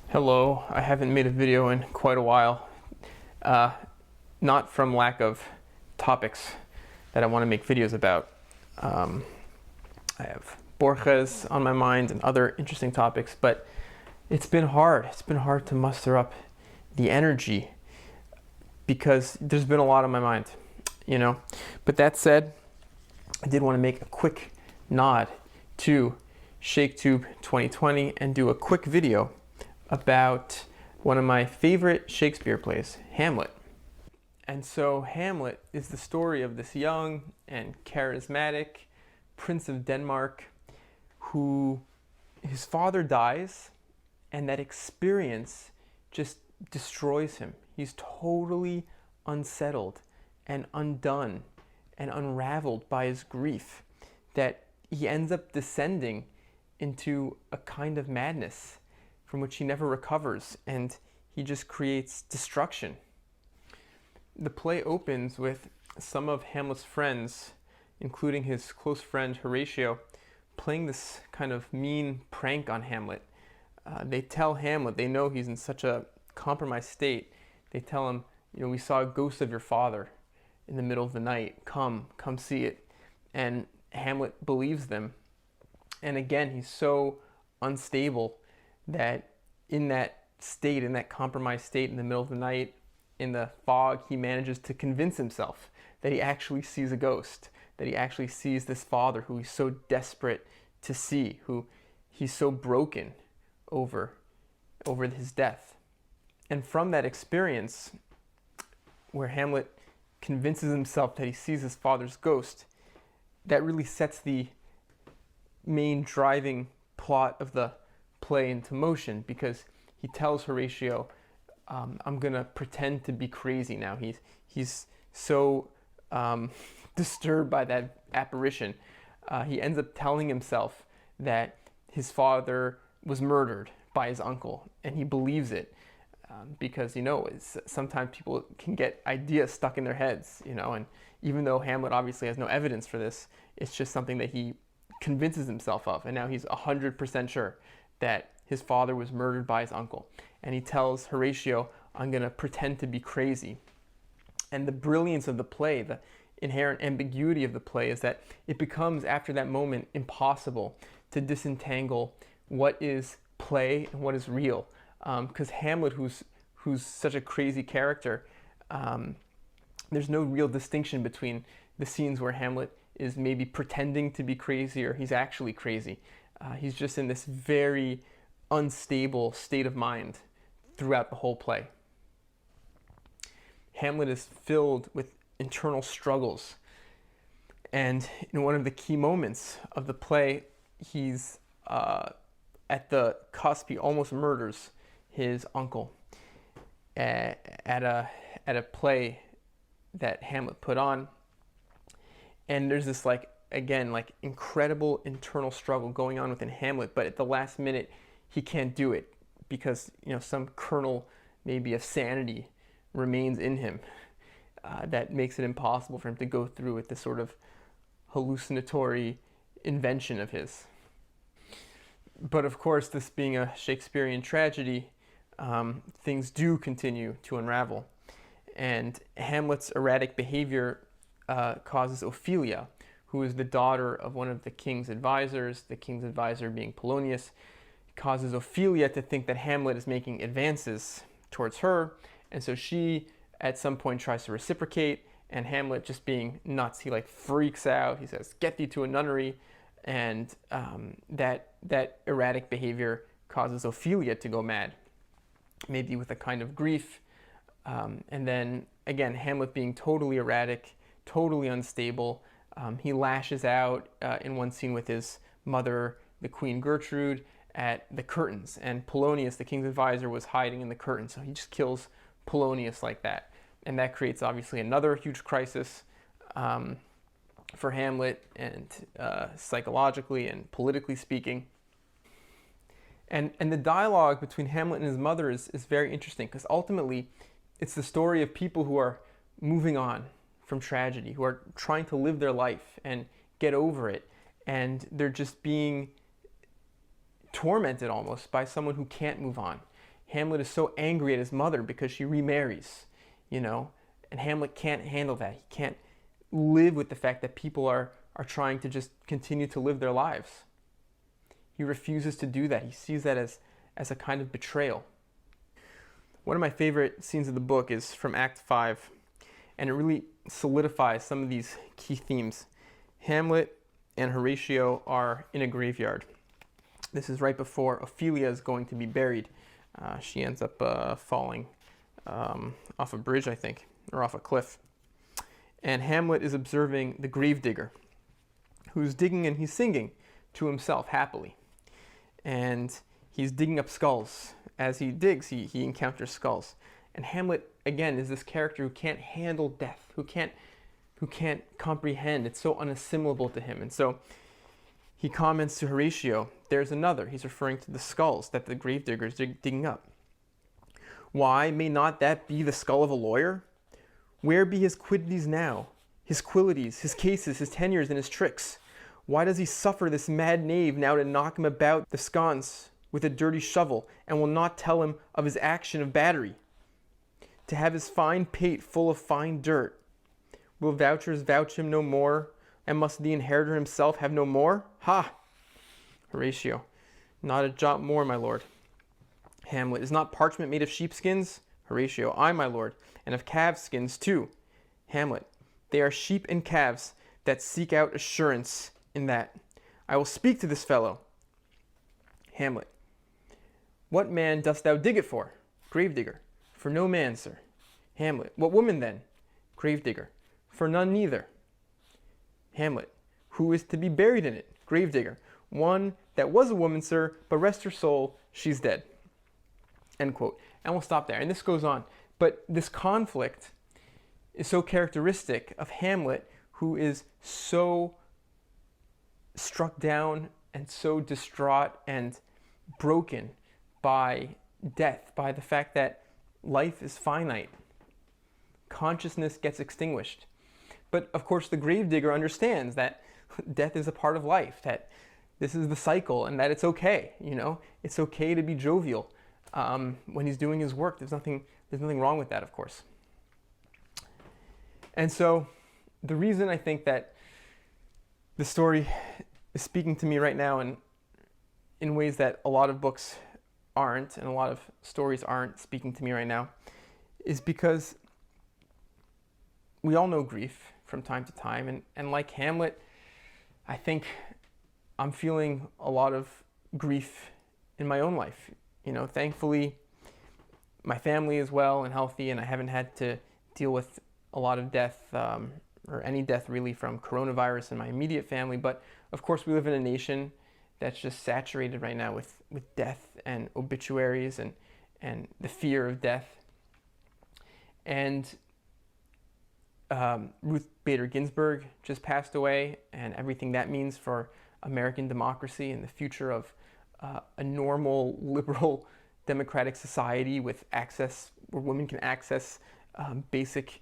Hello, I haven't made a video in quite a while. Not from lack of topics that I want to make videos about. I have Borges on my mind and other interesting topics, but it's been hard. It's been hard to muster up the energy because there's been a lot on my mind, you know. But that said, I did want to make a quick nod to ShakeTube 2020 and do a quick video about one of my favorite Shakespeare plays, Hamlet. And so Hamlet is the story of this young and charismatic Prince of Denmark who his father dies, and that experience just destroys him. He's totally unsettled and undone and unraveled by his grief, that he ends up descending into a kind of madness from which he never recovers, and he just creates destruction. The play opens with some of Hamlet's friends, including his close friend Horatio, playing this kind of mean prank on Hamlet. They tell Hamlet, they know he's in such a compromised state, they tell him, we saw a ghost of your father in the middle of the night, come see it. And Hamlet believes them. And again, he's so unstable that in that state, in that compromised state in the middle of the night, in the fog, he manages to convince himself that he actually sees a ghost, that he actually sees this father who he's so desperate to see, who he's so broken over his death. And from that experience, where Hamlet convinces himself that he sees his father's ghost, that really sets the main driving plot of the play into motion, because he tells Horatio, I'm gonna pretend to be crazy now. He's so disturbed by that apparition. He ends up telling himself that his father was murdered by his uncle, and he believes it because sometimes people can get ideas stuck in their heads, and even though Hamlet obviously has no evidence for this, it's just something that he convinces himself of, and now he's 100% sure that his father was murdered by his uncle. And he tells Horatio, I'm going to pretend to be crazy. And the brilliance of the play, the inherent ambiguity of the play, is that it becomes, after that moment, impossible to disentangle what is play and what is real. Because Hamlet, who's such a crazy character, there's no real distinction between the scenes where Hamlet is maybe pretending to be crazy or he's actually crazy. He's just in this very unstable state of mind throughout the whole play. Hamlet is filled with internal struggles, and in one of the key moments of the play, he's at the cusp. He almost murders his uncle at a play that Hamlet put on, and there's this incredible internal struggle going on within Hamlet, but at the last minute he can't do it because some kernel maybe of sanity remains in him that makes it impossible for him to go through with this sort of hallucinatory invention of his. But of course, this being a Shakespearean tragedy, things do continue to unravel, and Hamlet's erratic behavior causes Ophelia, who is the daughter of one of the king's advisors, the king's advisor being Polonius, causes Ophelia to think that Hamlet is making advances towards her, and so she at some point tries to reciprocate, and Hamlet, just being nuts, he freaks out. He says, "Get thee to a nunnery," and that erratic behavior causes Ophelia to go mad, maybe with a kind of grief, and then again, Hamlet being totally erratic, totally unstable, he lashes out in one scene with his mother, the Queen Gertrude, at the curtains, and Polonius, the king's advisor, was hiding in the curtains, so he just kills Polonius like that, and that creates obviously another huge crisis for Hamlet, and psychologically and politically speaking. And the dialogue between Hamlet and his mother is very interesting, because ultimately it's the story of people who are moving on from tragedy, who are trying to live their life and get over it, and they're just being tormented almost by someone who can't move on. Hamlet is so angry at his mother because she remarries, and Hamlet can't handle that. He can't live with the fact that people are trying to just continue to live their lives. He refuses to do that. He sees that as a kind of betrayal. One of my favorite scenes of the book is from Act 5, and it really solidifies some of these key themes. Hamlet and Horatio are in a graveyard. This is right before Ophelia is going to be buried. She ends up falling off a bridge, I think, or off a cliff. And Hamlet is observing the gravedigger, who's digging and he's singing to himself happily. And he's digging up skulls. As he digs, he encounters skulls. And Hamlet, again, is this character who can't handle death, who can't comprehend. It's so unassimilable to him. And so he comments to Horatio, there's another. He's referring to the skulls that the gravedigger is digging up. Why may not that be the skull of a lawyer? Where be his quiddities now? His quilities, his cases, his tenures, and his tricks? Why does he suffer this mad knave now to knock him about the sconce with a dirty shovel, and will not tell him of his action of battery? To have his fine pate full of fine dirt. Will vouchers vouch him no more, and must the inheritor himself have no more? Ha! Horatio, not a jot more, my lord. Hamlet, is not parchment made of sheepskins? Horatio, aye, my lord, and of calves' skins too. Hamlet, they are sheep and calves that seek out assurance in that. I will speak to this fellow. Hamlet, what man dost thou dig it for? Gravedigger, for no man, sir. Hamlet, what woman then? Gravedigger, for none neither. Hamlet, who is to be buried in it? Gravedigger, one that was a woman, sir, but rest her soul, she's dead. End quote. And we'll stop there. And this goes on. But this conflict is so characteristic of Hamlet, who is so struck down and so distraught and broken by death, by the fact that life is finite. Consciousness gets extinguished. But of course, the gravedigger understands that death is a part of life, that this is the cycle, and that it's okay. It's okay to be jovial when he's doing his work. There's nothing wrong with that, of course. And so, the reason I think that the story is speaking to me right now, and in ways that a lot of books aren't, and a lot of stories aren't speaking to me right now, is because we all know grief from time to time, and like Hamlet, I think I'm feeling a lot of grief in my own life. Thankfully, my family is well and healthy, and I haven't had to deal with a lot of death, or any death really, from coronavirus in my immediate family. But of course, we live in a nation that's just saturated right now with death and obituaries and the fear of death. And Ruth Bader Ginsburg just passed away, and everything that means for American democracy and the future of a normal, liberal, democratic society with access, where women can access basic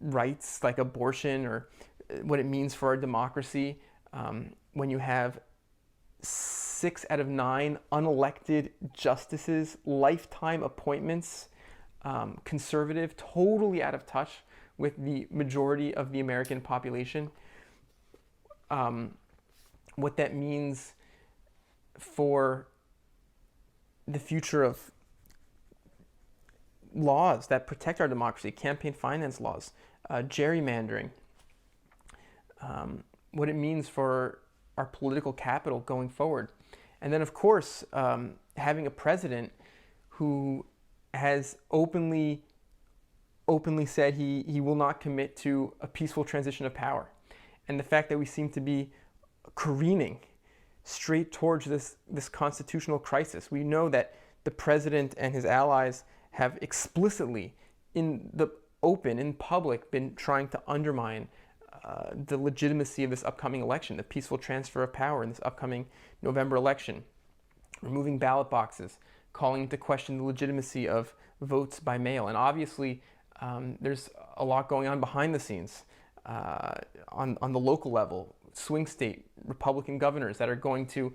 rights like abortion, or what it means for our democracy when you have 6 out of 9 unelected justices, lifetime appointments, conservative, totally out of touch with the majority of the American population. What that means for the future of laws that protect our democracy, campaign finance laws, gerrymandering, what it means for our political capital going forward. And then, of course, having a president who has openly said he will not commit to a peaceful transition of power. And the fact that we seem to be careening straight towards this constitutional crisis. We know that the president and his allies have explicitly, in the open, in public, been trying to undermine the legitimacy of this upcoming election, the peaceful transfer of power in this upcoming November election, removing ballot boxes, calling into question the legitimacy of votes by mail. And obviously, there's a lot going on behind the scenes on the local level, swing state Republican governors that are going to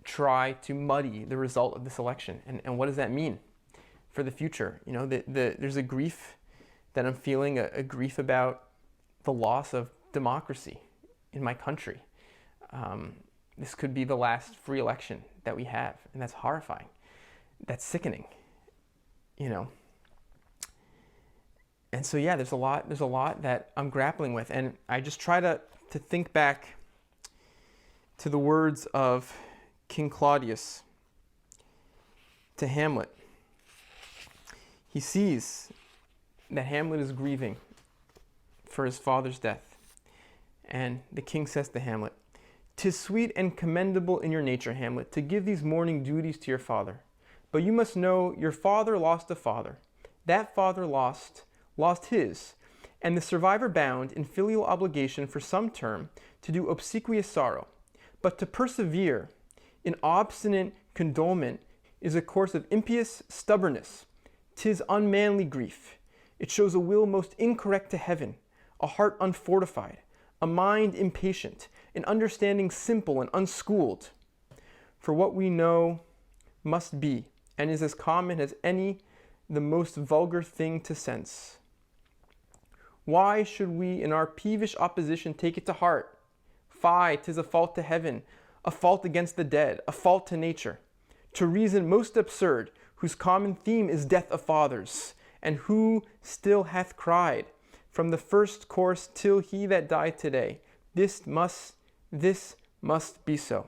try to muddy the result of this election. And what does that mean? for the future. You know, there's a grief that I'm feeling, a grief about the loss of democracy in my country. This could be the last free election that we have, and that's horrifying. That's sickening, you know. And so yeah, there's a lot that I'm grappling with, and I just try to think back to the words of King Claudius to Hamlet. He sees that Hamlet is grieving for his father's death, and the king says to Hamlet, "'Tis sweet and commendable in your nature, Hamlet, to give these mourning duties to your father. But you must know your father lost a father. That father lost his, and the survivor bound in filial obligation for some term to do obsequious sorrow. But to persevere in obstinate condolement is a course of impious stubbornness. 'Tis unmanly grief. It shows a will most incorrect to heaven, a heart unfortified, a mind impatient, an understanding simple and unschooled. For what we know must be, and is as common as any the most vulgar thing to sense. Why should we in our peevish opposition take it to heart? Fie, 'tis a fault to heaven, a fault against the dead, a fault to nature. To reason most absurd, whose common theme is death of fathers, and who still hath cried, from the first course till he that died today, this must be so.